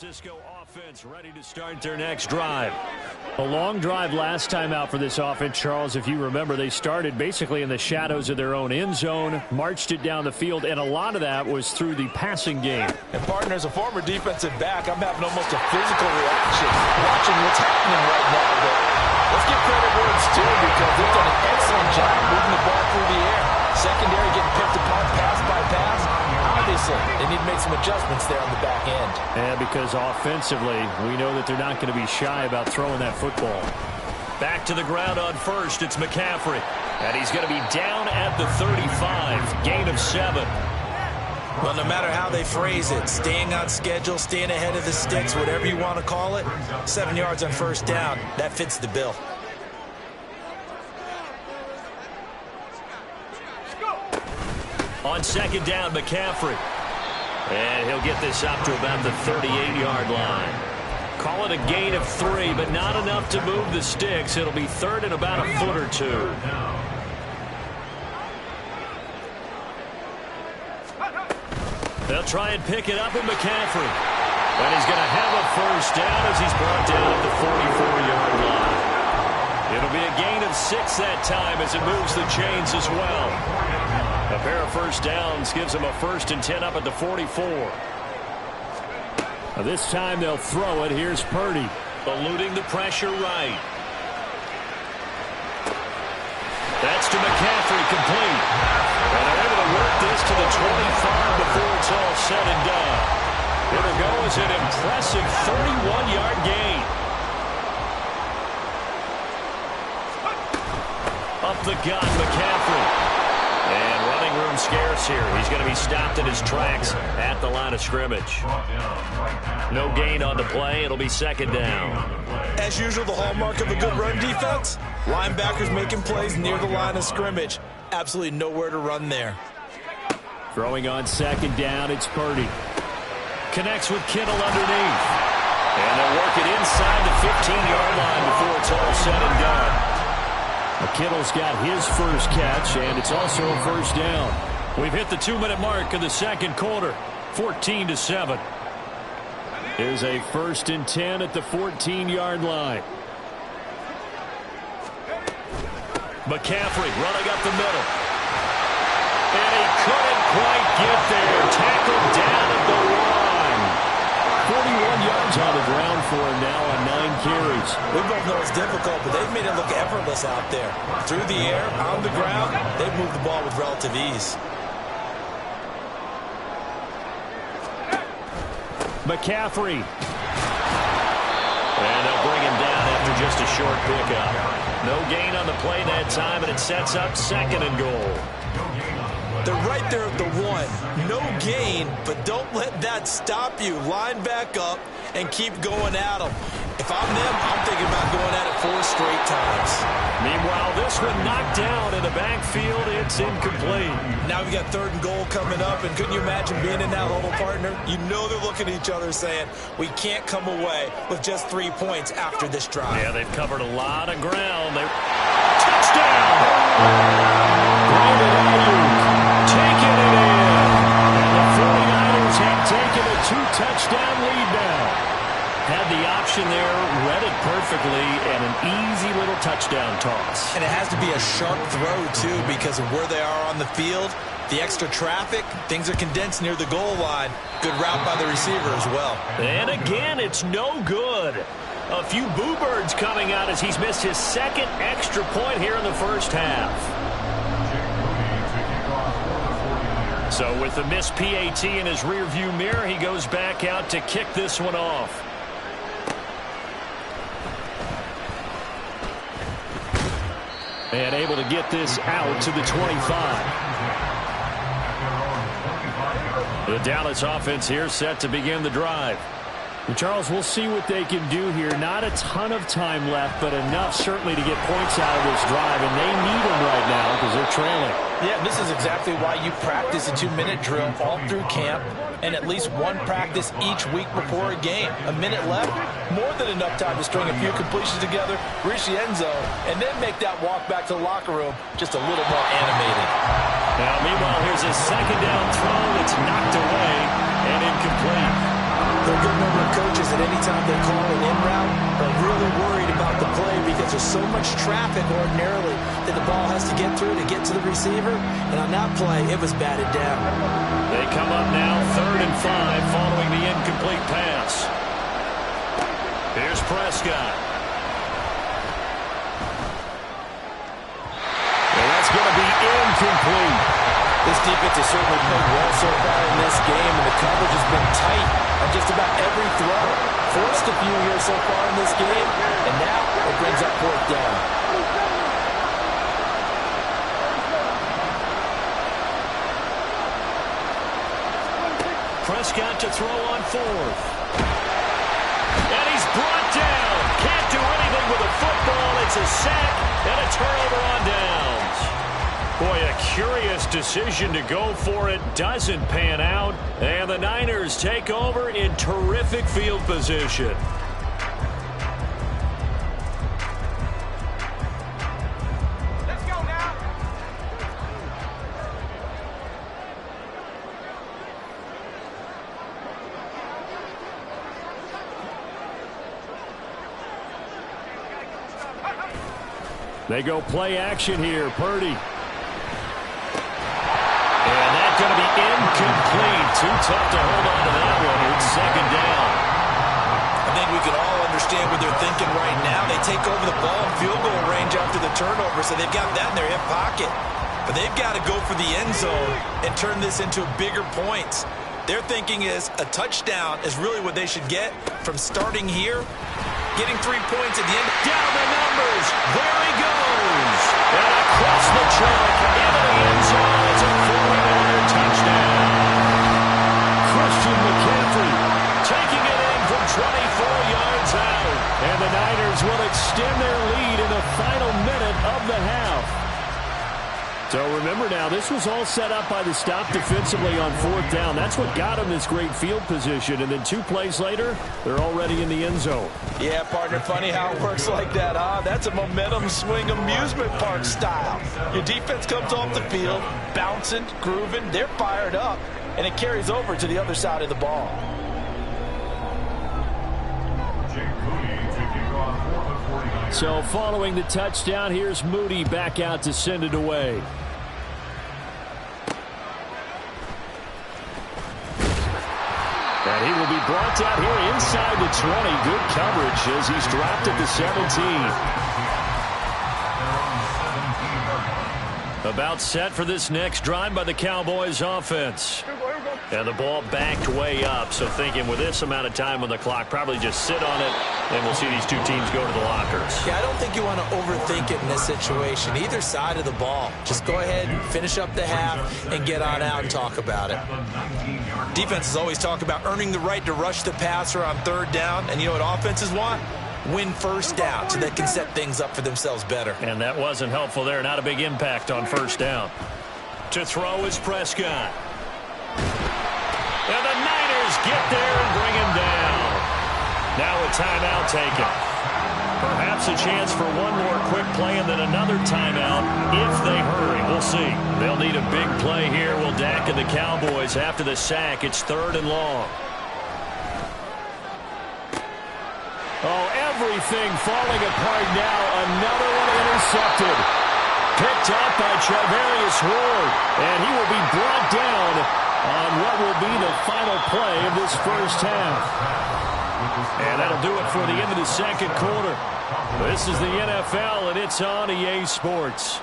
Francisco offense ready to start their next drive. A long drive last time out for this offense, Charles. If you remember, they started basically in the shadows of their own end zone, marched it down the field, and a lot of that was through the passing game. And partner, as a former defensive back, I'm having almost a physical reaction watching what's happening right now. But let's give credit where it's due because they've done an excellent job moving the ball through the air. Secondary getting picked apart pass by pass. Obviously, they need to make some adjustments there on the back end. And because offensively, we know that they're not going to be shy about throwing that football. Back to the ground on first, it's McCaffrey. And he's going to be down at the 35, gain of 7. Well, no matter how they phrase it, staying on schedule, staying ahead of the sticks, whatever you want to call it, 7 yards on first down, that fits the bill. On second down, McCaffrey. And he'll get this up to about the 38-yard line. Call it a gain of 3, but not enough to move the sticks. It'll be third and about a foot or two. They'll try and pick it up with McCaffrey. And he's going to have a first down as he's brought down at the 44-yard line. It'll be a gain of 6 that time as it moves the chains as well. A pair of first downs gives them a 1st and 10 up at the 44. Now this time they'll throw it. Here's Purdy, eluding the pressure right. That's to McCaffrey, complete. And they're able to work this to the 25 before it's all said and done. It'll go as an impressive 31-yard gain. Up the gun, McCaffrey. And running room scarce here. He's going to be stopped in his tracks at the line of scrimmage. No gain on the play. It'll be second down. As usual, the hallmark of a good run defense, linebackers making plays near the line of scrimmage. Absolutely nowhere to run there. Throwing on second down, it's Purdy. Connects with Kittle underneath. And they'll work it inside the 15-yard line before it's all said and done. Kittle's got his first catch, and it's also a first down. We've hit the 2-minute mark of the second quarter, 14-7. Here's a 1st and 10 at the 14-yard line. McCaffrey running up the middle. And he couldn't quite get there. Tackled down at the line. 41 yards on the ground for him now on 9 carries. We both know it's difficult, but they've made it look effortless out there. Through the air, on the ground, they've moved the ball with relative ease. McCaffrey. And they'll bring him down after just a short pickup. No gain on the play that time, and it sets up 2nd and goal. They're right there at the 1. No gain, but don't let that stop you. Line back up and keep going at them. If I'm them, I'm thinking about going at it 4 straight times. Meanwhile, this one knocked down in the backfield. It's incomplete. Now we got 3rd and goal coming up, and couldn't you imagine being in that huddle, partner? You know they're looking at each other saying, we can't come away with just 3 points after this drive. Yeah, they've covered a lot of ground. Touchdown! Brandon Ayuk taking it in. And the 49ers have taken a 2-touchdown lead now. Had the option there, read it perfectly, and an easy little touchdown toss. And it has to be a sharp throw, too, because of where they are on the field. The extra traffic, things are condensed near the goal line. Good route by the receiver as well. And again, it's no good. A few boo birds coming out as he's missed his 2nd extra point here in the first half. So with the missed PAT in his rearview mirror, he goes back out to kick this one off. And able to get this out to the 25. The Dallas offense here set to begin the drive. And Charles, we'll see what they can do here. Not a ton of time left, but enough certainly to get points out of this drive. And they need them right now because they're trailing. Yeah, this is exactly why you practice a 2-minute drill all through camp and at least one practice each week before a game. A minute left, more than enough time to string a few completions together, reach the end zone, and then make that walk back to the locker room just a little more animated. Now, meanwhile, here's a 2nd down throw that's knocked away and incomplete. There are a good number of coaches that anytime they call an in route are really worried about the play because there's so much traffic ordinarily that the ball has to get through to get to the receiver. And on that play, it was batted down. They come up now 3rd and 5 following the incomplete pass. Here's Prescott. And that's going to be incomplete. This defense has certainly played well so far in this game, and the coverage has been tight on just about every throw. Forced a few here so far in this game, and now it brings up 4th down. Prescott to throw on 4th. And he's brought down. Can't do anything with a football. It's a sack and a turnover on downs. Boy, a curious decision to go for it. Doesn't pan out. And the Niners take over in terrific field position. Let's go now. They go play action here. Purdy. And that's going to be incomplete. Too tough to hold on to that one. It's 2nd down. I think we can all understand what they're thinking right now. They take over the ball in field goal range after the turnover, so they've got that in their hip pocket. But they've got to go for the end zone and turn this into bigger points. Their thinking is a touchdown is really what they should get from starting here, getting 3 points at the end. Down the numbers. There he goes. And across the track into the end zone. It's a 49er touchdown. Christian McCaffrey taking it in from 24 yards out. And the Niners will extend their lead in the final minute of the half. So remember now, this was all set up by the stop defensively on 4th down. That's what got them this great field position. And then 2 plays later, they're already in the end zone. Yeah, partner, funny how it works like that, huh? That's a momentum swing amusement park style. Your defense comes off the field, bouncing, grooving, they're fired up, and it carries over to the other side of the ball. So following the touchdown, here's Moody back out to send it away. And he will be brought down here inside the 20. Good coverage as he's dropped at the 17. About set for this next drive by the Cowboys offense. And the ball backed way up, so thinking with this amount of time on the clock, probably just sit on it, and we'll see these 2 teams go to the lockers. Yeah, I don't think you want to overthink it in this situation. Either side of the ball. Just go ahead and finish up the half and get on out and talk about it. Defenses always talk about earning the right to rush the passer on 3rd down, and you know what offenses want? Win 1st down so they can set things up for themselves better. And that wasn't helpful there. Not a big impact on 1st down. To throw is Prescott. And the Niners get there and bring him down. Now a timeout taken. Perhaps a chance for one more quick play and then another timeout if they hurry. We'll see. They'll need a big play here. Will Dak and the Cowboys after the sack. It's 3rd and long. Oh, everything falling apart now. Another one intercepted. Picked up by Charvarius Ward. And he will be brought down on what will be the final play of this 1st half. And that'll do it for the end of the 2nd quarter. This is the NFL, and it's on EA Sports.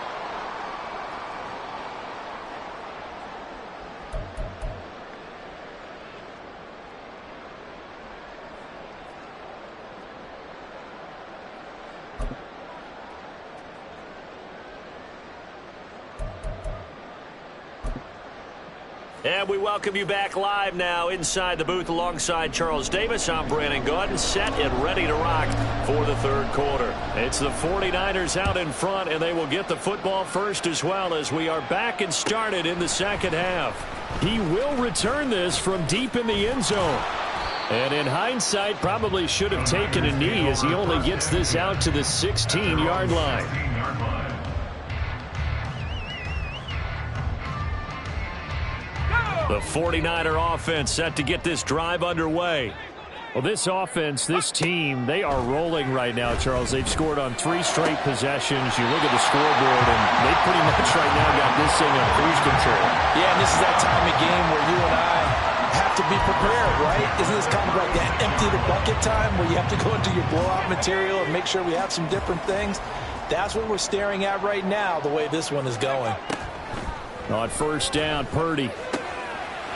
And we welcome you back live now inside the booth alongside Charles Davis. I'm Brandon Gaudin, set and ready to rock for the 3rd quarter. It's the 49ers out in front, and they will get the football first as well as we are back and started in the 2nd half. He will return this from deep in the end zone. And in hindsight, probably should have taken a knee as he only gets this out to the 16-yard line. Go! The 49er offense set to get this drive underway. Well, this offense, this team, they are rolling right now, Charles. They've scored on 3 straight possessions. You look at the scoreboard, and they pretty much right now got this thing on cruise control. Yeah, and this is that time of game where you and I have to be prepared, right? Isn't this kind of like that empty the bucket time where you have to go into your blowout material and make sure we have some different things? That's what we're staring at right now, the way this one is going. On first down, Purdy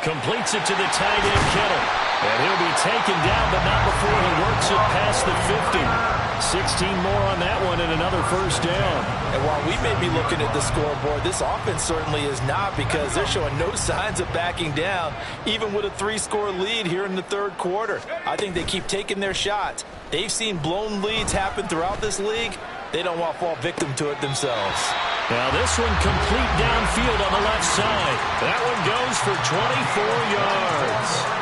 completes it to the tight end, Kittle. And he'll be taken down, but not before he works it past the 50. 16 more on that one and another first down. And while we may be looking at the scoreboard, this offense certainly is not, because they're showing no signs of backing down, even with a 3-score lead here in the third quarter. I think they keep taking their shots. They've seen blown leads happen throughout this league. They don't want to fall victim to it themselves. Now this one complete downfield on the left side. That one goes for 24 yards.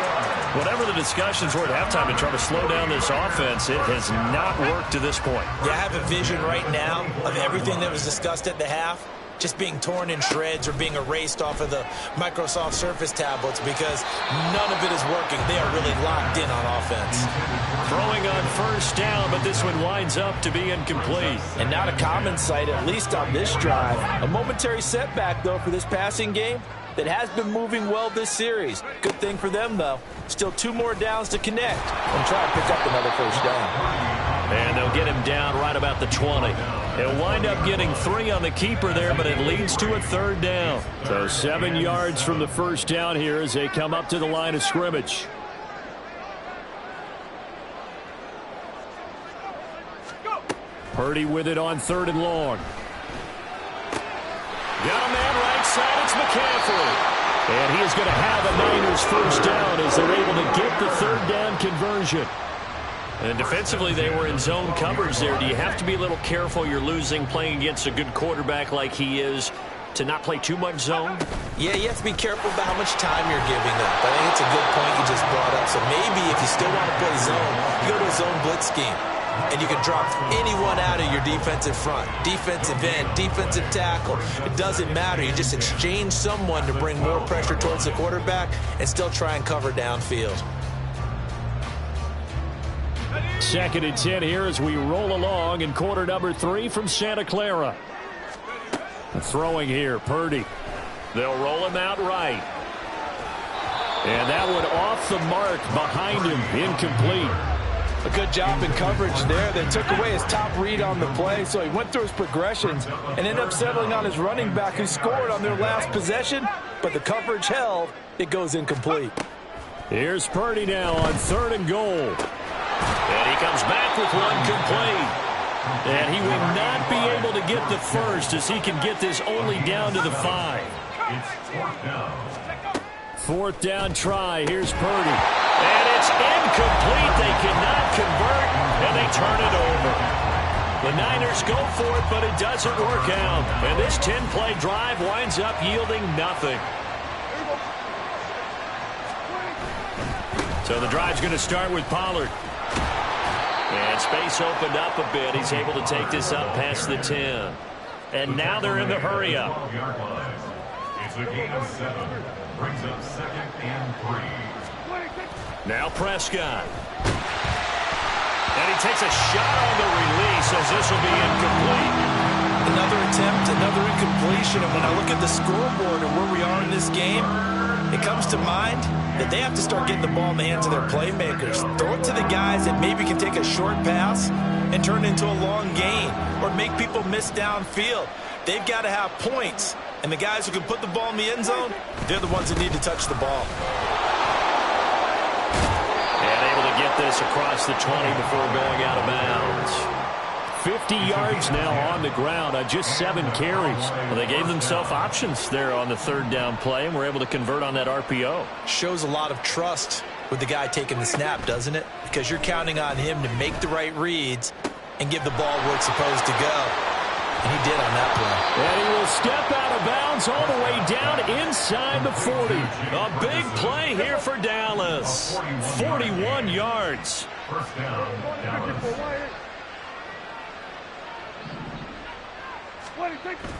Whatever the discussions were at halftime to try to slow down this offense, it has not worked to this point. Yeah, I have a vision right now of everything that was discussed at the half just being torn in shreds or being erased off of the Microsoft Surface tablets, because none of it is working. They are really locked in on offense. Throwing on first down, but this one winds up to be incomplete. And not a common sight, at least on this drive. A momentary setback, though, for this passing game that has been moving well this series. Good thing for them, though. Still 2 more downs to connect and try to pick up another first down. And they'll get him down right about the 20. He'll wind up getting 3 on the keeper there, but it leads to a third down. So 7 yards from the first down here as they come up to the line of scrimmage. Purdy with it on 3rd and long. Got a man right side. It's McCaffrey. And he is going to have a Niners first down as they're able to get the 3rd down conversion. And defensively, they were in zone coverage there. Do you have to be a little careful? You're losing playing against a good quarterback like he is to not play too much zone? Yeah, you have to be careful about how much time you're giving up. I think it's a good point you just brought up. So maybe if you still want to play zone, you go to a zone blitz scheme. And you can drop anyone out of your defensive front. Defensive end, defensive tackle. It doesn't matter. You just exchange someone to bring more pressure towards the quarterback and still try and cover downfield. 2nd and 10 here as we roll along in quarter number 3 from Santa Clara. Throwing here, Purdy. They'll roll him out right. And that one off the mark behind him, incomplete. A good job in coverage there. They took away his top read on the play, so he went through his progressions and ended up settling on his running back who scored on their last possession, but the coverage held. It goes incomplete. Here's Purdy now on 3rd and goal. And he comes back with one complete. And he will not be able to get the first as he can get this only down to the 5. 4th down try. Here's Purdy. And it's incomplete. They cannot convert, and they turn it over. The Niners go for it, but it doesn't work out. And this 10-play drive winds up yielding nothing. So the drive's going to start with Pollard. And space opened up a bit. He's able to take this up past the 10. And now they're in the hurry-up. It's a gain of 7. Brings up 2nd and 3. Now Prescott. And he takes a shot on the release as this will be incomplete. Another attempt, another incompletion. And when I look at the scoreboard and where we are in this game, it comes to mind that they have to start getting the ball in the hands of their playmakers. Throw it to the guys that maybe can take a short pass and turn it into a long gain or make people miss downfield. They've got to have points. And the guys who can put the ball in the end zone, they're the ones that need to touch the ball. And able to get this across the 20 before going out of bounds. 50 yards now on the ground on just 7 carries. Well, they gave themselves options there on the 3rd down play and were able to convert on that RPO. Shows a lot of trust with the guy taking the snap, doesn't it? Because you're counting on him to make the right reads and give the ball where it's supposed to go. And he did on that play. And he will step out of bounds all the way down inside the 40. A big play here for Dallas. 41 yards. First down, Dallas.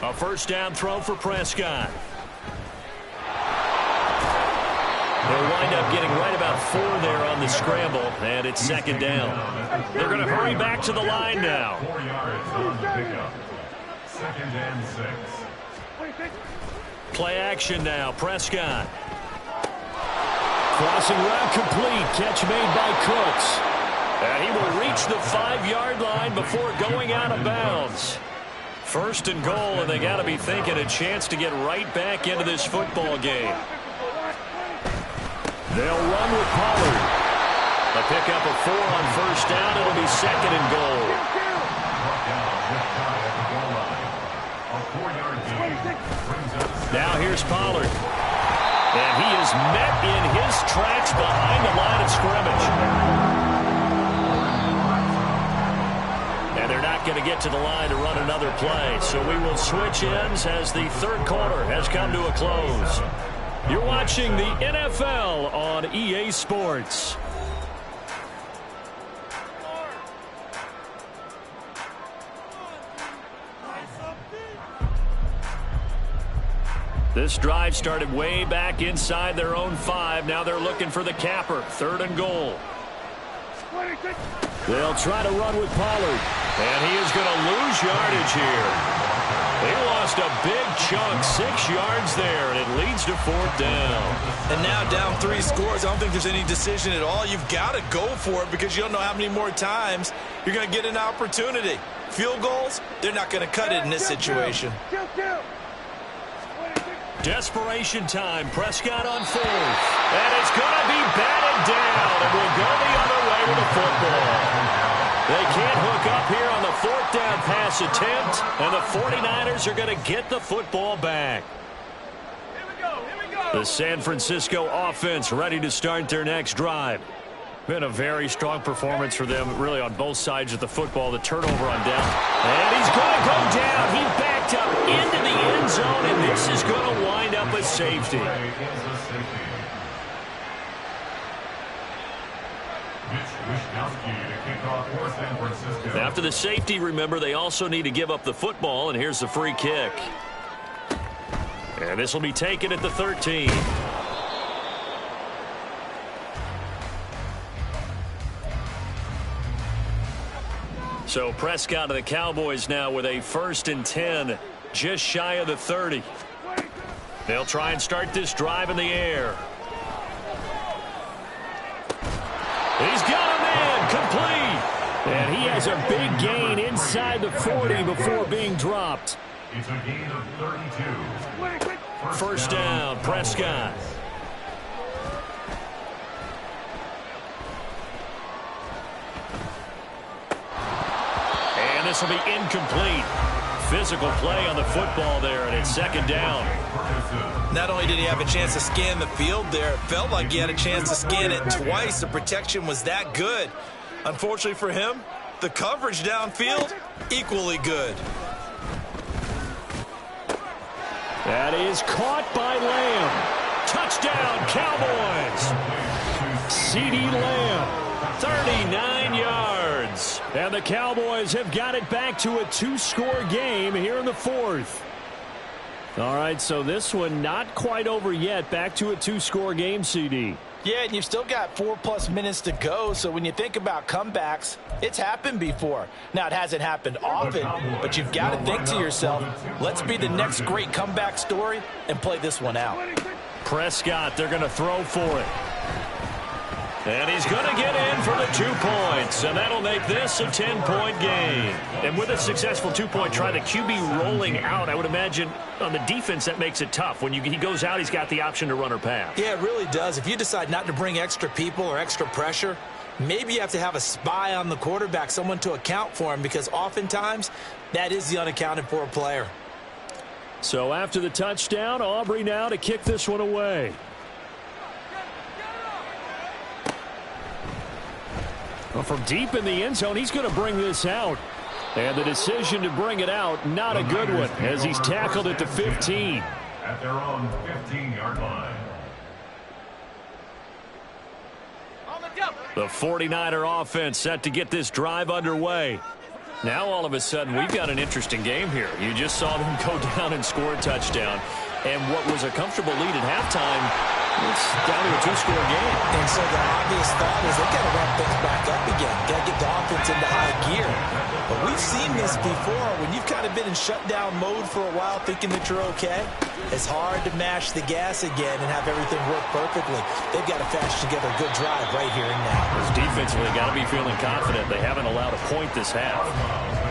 A first down throw for Prescott. They'll wind up getting right about 4 there on the scramble, and it's second down. They're going to hurry back to the line now. 4 yards on the pickup. Second and 6. Play action now. Prescott. Crossing route complete. Catch made by Cooks. And he will reach the 5-yard line before going out of bounds. First and goal, and they got to be thinking a chance to get right back into this football game. They'll run with Pollard. A pickup of 4 on first down. It'll be second and goal. Now here's Pollard. And he is met in his tracks behind the line of scrimmage. And they're not going to get to the line to run another play. So we will switch ends as the third quarter has come to a close. You're watching the NFL on EA Sports. This drive started way back inside their own 5. Now they're looking for the capper. Third and goal. They'll try to run with Pollard. And he is going to lose yardage here. They lost a big chunk, 6 yards there, and it leads to 4th down. And now down 3 scores. I don't think there's any decision at all. You've got to go for it because you don't know how many more times you're going to get an opportunity. Field goals, they're not going to cut it in this situation. Desperation time. Prescott on 4th. And it's going to be batted down, and will go the other way with the football. They can't hook up here on the 4th down pass attempt, and the 49ers are going to get the football back. Here we go. The San Francisco offense ready to start their next drive. Been a very strong performance for them, really, on both sides of the football. The turnover on down. And he's going to go down. He backed up into the end zone, and this is going to wind up a safety. After the safety, remember, they also need to give up the football, and here's the free kick. And this will be taken at the 13. So Prescott of the Cowboys now with a 1st and 10, just shy of the 30. They'll try and start this drive in the air. He's got a man, complete. And he has a big gain inside the 40 before being dropped. It's a gain of 32. First down, Prescott. And this will be incomplete. Physical play on the football there, and it's second down. Not only did he have a chance to scan the field there, it felt like he had a chance to scan it twice. The protection was that good. Unfortunately for him, the coverage downfield, equally good. That is caught by Lamb. Touchdown, Cowboys. CeeDee Lamb, 39 yards. And the Cowboys have got it back to a 2-score game here in the 4th. All right, so this one not quite over yet. Back to a 2-score game, CD. Yeah, and you've still got 4+ minutes to go, so when you think about comebacks, it's happened before. Now, it hasn't happened often, but you've got to think to yourself, let's be the next great comeback story and play this one out. Prescott, they're going to throw for it. And he's going to get in for the 2 points, and that'll make this a 10-point game. And with a successful 2-point try, the QB rolling out, I would imagine on the defense that makes it tough. When he goes out, he's got the option to run or pass. Yeah, it really does. If you decide not to bring extra people or extra pressure, maybe you have to have a spy on the quarterback, someone to account for him, because oftentimes that is the unaccounted for player. So after the touchdown, Aubrey now to kick this one away. Well, from deep in the end zone, he's going to bring this out. And the decision to bring it out, not a good one, as he's tackled at the 15. At their own 15-yard line. The 49er offense set to get this drive underway. Now, all of a sudden, we've got an interesting game here. You just saw them go down and score a touchdown. And what was a comfortable lead at halftime It's down to a two-score game. And so the obvious thought is they got to ramp things back up again. Got to get the offense into high gear. But we've seen this before. When you've kind of been in shutdown mode for a while thinking that you're okay, it's hard to mash the gas again and have everything work perfectly. They've got to fashion together a good drive right here and now. This defensively got to be feeling confident. They haven't allowed a point this half.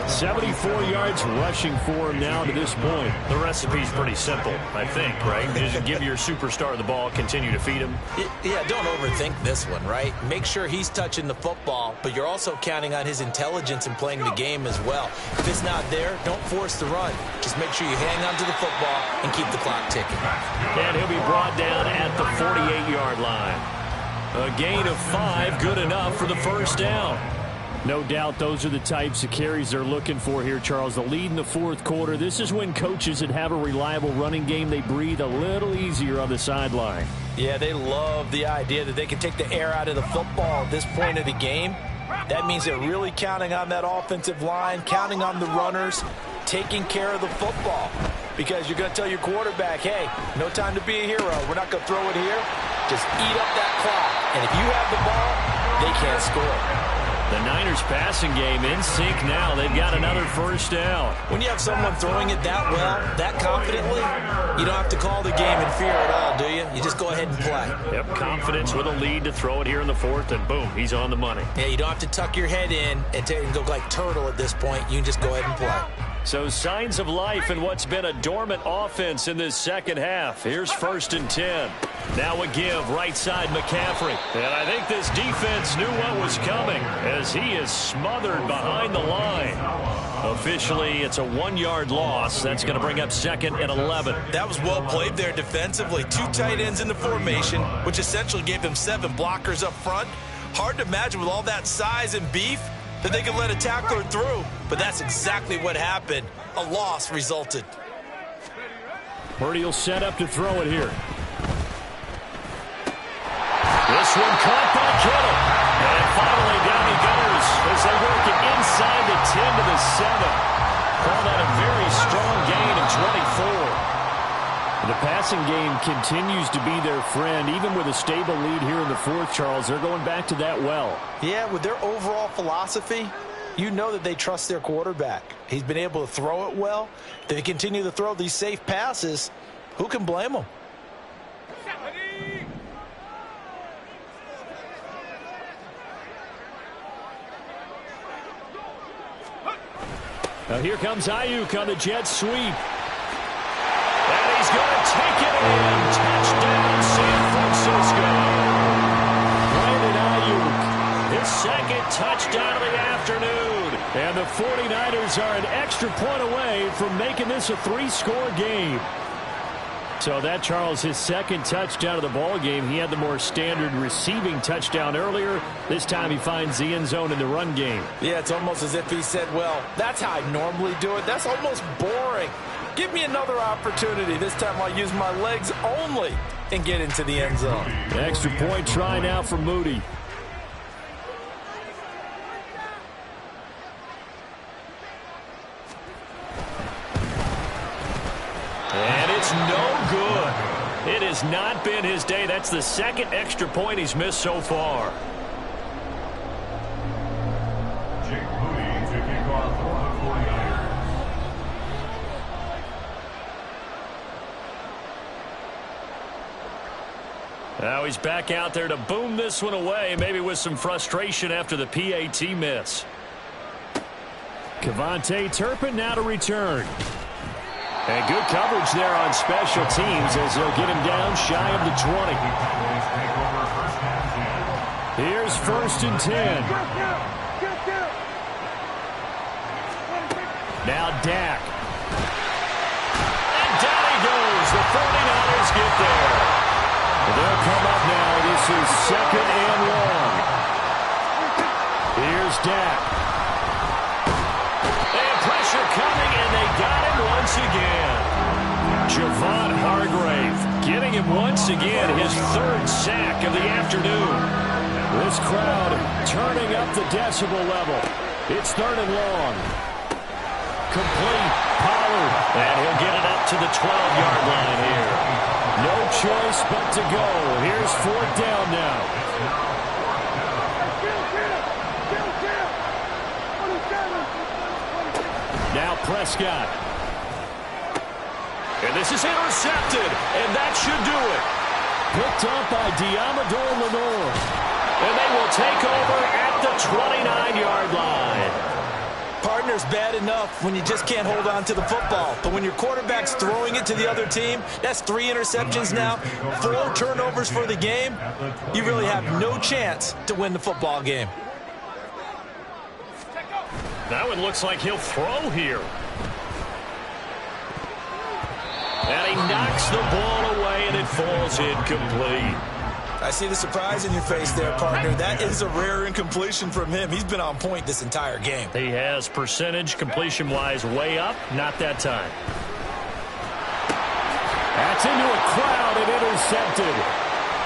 74 yards rushing for him now to this point. The recipe's pretty simple, I think, right? Just give your superstar the ball, continue to feed him. Yeah, don't overthink this one, right? Make sure he's touching the football, but you're also counting on his intelligence in playing the game as well. If it's not there, don't force the run. Just make sure you hang on to the football and keep the clock ticking. And he'll be brought down at the 48-yard line. A gain of 5, good enough for the first down. No doubt those are the types of carries they're looking for here, Charles. The lead in the fourth quarter. This is when coaches that have a reliable running game, they breathe a little easier on the sideline. Yeah, they love the idea that they can take the air out of the football at this point of the game. That means they're really counting on that offensive line, counting on the runners, taking care of the football. Because you're going to tell your quarterback, hey, no time to be a hero. We're not going to throw it here. Just eat up that clock. And if you have the ball, they can't score. The Niners passing game in sync now. They've got another first down. When you have someone throwing it that well, that confidently, you don't have to call the game in fear at all, do you? You just go ahead and play. Yep, confidence with a lead to throw it here in the fourth, and boom, he's on the money. Yeah, you don't have to tuck your head in and go like turtle at this point. You can just go ahead and play. So signs of life in what's been a dormant offense in this second half. Here's 1st and 10. Now a give, right side McCaffrey. And I think this defense knew what was coming as he is smothered behind the line. Officially, it's a 1-yard loss. That's going to bring up 2nd and 11. That was well played there defensively. 2 tight ends in the formation, which essentially gave them 7 blockers up front. Hard to imagine with all that size and beef that they could let a tackler through, but that's exactly what happened. A loss resulted. Purdy will set up to throw it here. This one caught by Kittle. And finally down he goes as they work it inside the 10 to the 7. Call that a very strong gain of 24. The passing game continues to be their friend. Even with a stable lead here in the fourth, Charles, they're going back to that well. Yeah, with their overall philosophy, you know that they trust their quarterback. He's been able to throw it well. They continue to throw these safe passes. Who can blame them? Now here comes Ayuk on the jet sweep. And he's going to take it in. Touchdown, San Francisco. Brandon Ayuk, his second touchdown of the afternoon. And the 49ers are an extra point away from making this a 3-score game. So that, Charles, his second touchdown of the ball game. He had the more standard receiving touchdown earlier. This time he finds the end zone in the run game. Yeah, it's almost as if he said, well, that's how I normally do it. That's almost boring. Give me another opportunity. This time I'll use my legs only and get into the end zone. Extra point try now for Moody. And it's no good. It has not been his day. That's the second extra point he's missed so far. Jake Moody to kick off for the 49ers. Now he's back out there to boom this one away, maybe with some frustration after the PAT miss. KaVontae Turpin now to return. And good coverage there on special teams as they'll get him down shy of the 20. Here's 1st and 10. Now Dak. And down he goes. The 49ers get there. They'll come up now. This is 2nd and long. Here's Dak. And pressure coming, and they got him once again. Javon Hargrave getting him once again, his 3rd sack of the afternoon. This crowd turning up the decibel level. It's 3rd and long. Complete. Pollard. And he'll get it up to the 12-yard line here. No choice but to go. Here's fourth down now. Now Prescott. And this is intercepted, and that should do it. Picked up by Deommodore Lenoir. And they will take over at the 29-yard line. Partner's bad enough when you just can't hold on to the football. But when your quarterback's throwing it to the other team, that's 3 interceptions now, 4 turnovers for the game. You really have no chance to win the football game. That one looks like he'll throw here. And he knocks the ball away, and it falls incomplete. I see the surprise in your face there, partner. That is a rare incompletion from him. He's been on point this entire game. He has percentage completion-wise way up. Not that time. That's into a crowd and intercepted.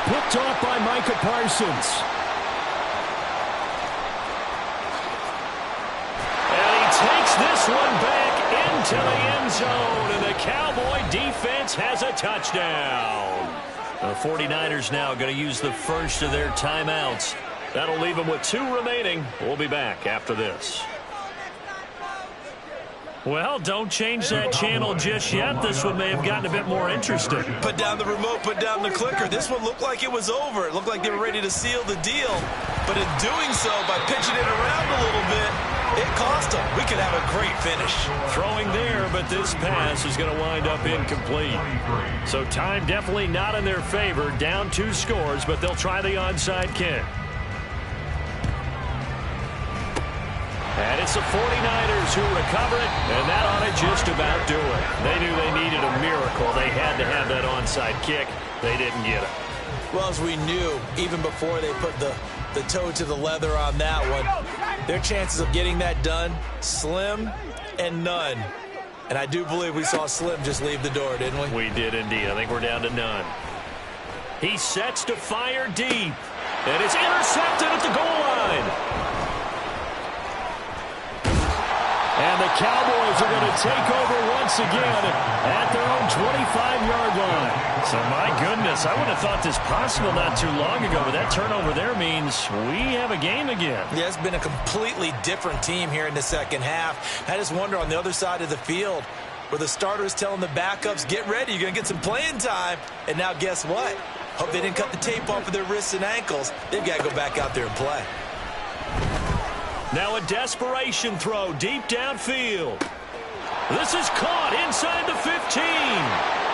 Picked off by Micah Parsons. And he takes this one back into the end zone, and the Cowboy defense has a touchdown. The 49ers now going to use the first of their timeouts. That'll leave them with 2 remaining. We'll be back after this. Well, don't change that channel just yet. This one may have gotten a bit more interesting. Put down the remote, put down the clicker. This one looked like it was over. It looked like they were ready to seal the deal. But in doing so, by pitching it around a little bit, it cost them. We could have a great finish. Throwing there, but this pass is going to wind up incomplete. So time definitely not in their favor. Down 2 scores, but they'll try the onside kick. And it's the 49ers who recover it, and that ought to just about do it. They knew they needed a miracle. They had to have that onside kick. They didn't get it. Well, as we knew, even before they put the toe to the leather on that one, their chances of getting that done, slim and none. And I do believe we saw Slim just leave the door, didn't we? We did indeed. I think we're down to none. He sets to fire deep, and it's intercepted at the goal line. And the Cowboys are going to take over once again at their own 25-yard line. So, my goodness, I wouldn't have thought this possible not too long ago, but that turnover there means we have a game again. Yeah, it's been a completely different team here in the second half. I just wonder on the other side of the field where the starters telling the backups, get ready, you're going to get some playing time. And now guess what? Hope they didn't cut the tape off of their wrists and ankles. They've got to go back out there and play. Now a desperation throw deep downfield. This is caught inside the 15.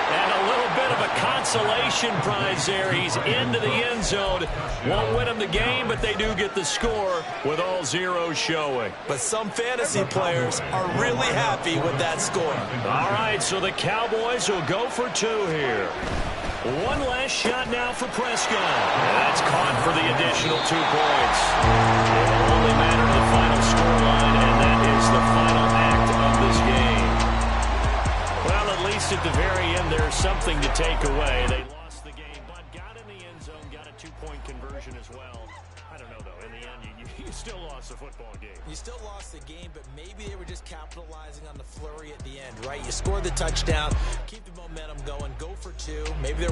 And a little bit of a consolation prize there. He's into the end zone. Won't win them the game, but they do get the score with all zeros showing. But some fantasy players are really happy with that score. All right, so the Cowboys will go for 2 here. One last shot now for Prescott. And that's caught for the additional 2 points. It will only matter the final scoreline, and that is the final act of this game. Well, at least at the very end, there's something to take away. They lost the game, but got in the end zone, got a 2-point conversion as well. I don't know, though. In the end, you still lost the football game. You still lost the game, but maybe they were just capitalizing on the flurry at the end, right? You score the touchdown, keep the momentum going, go for 2. Maybe they're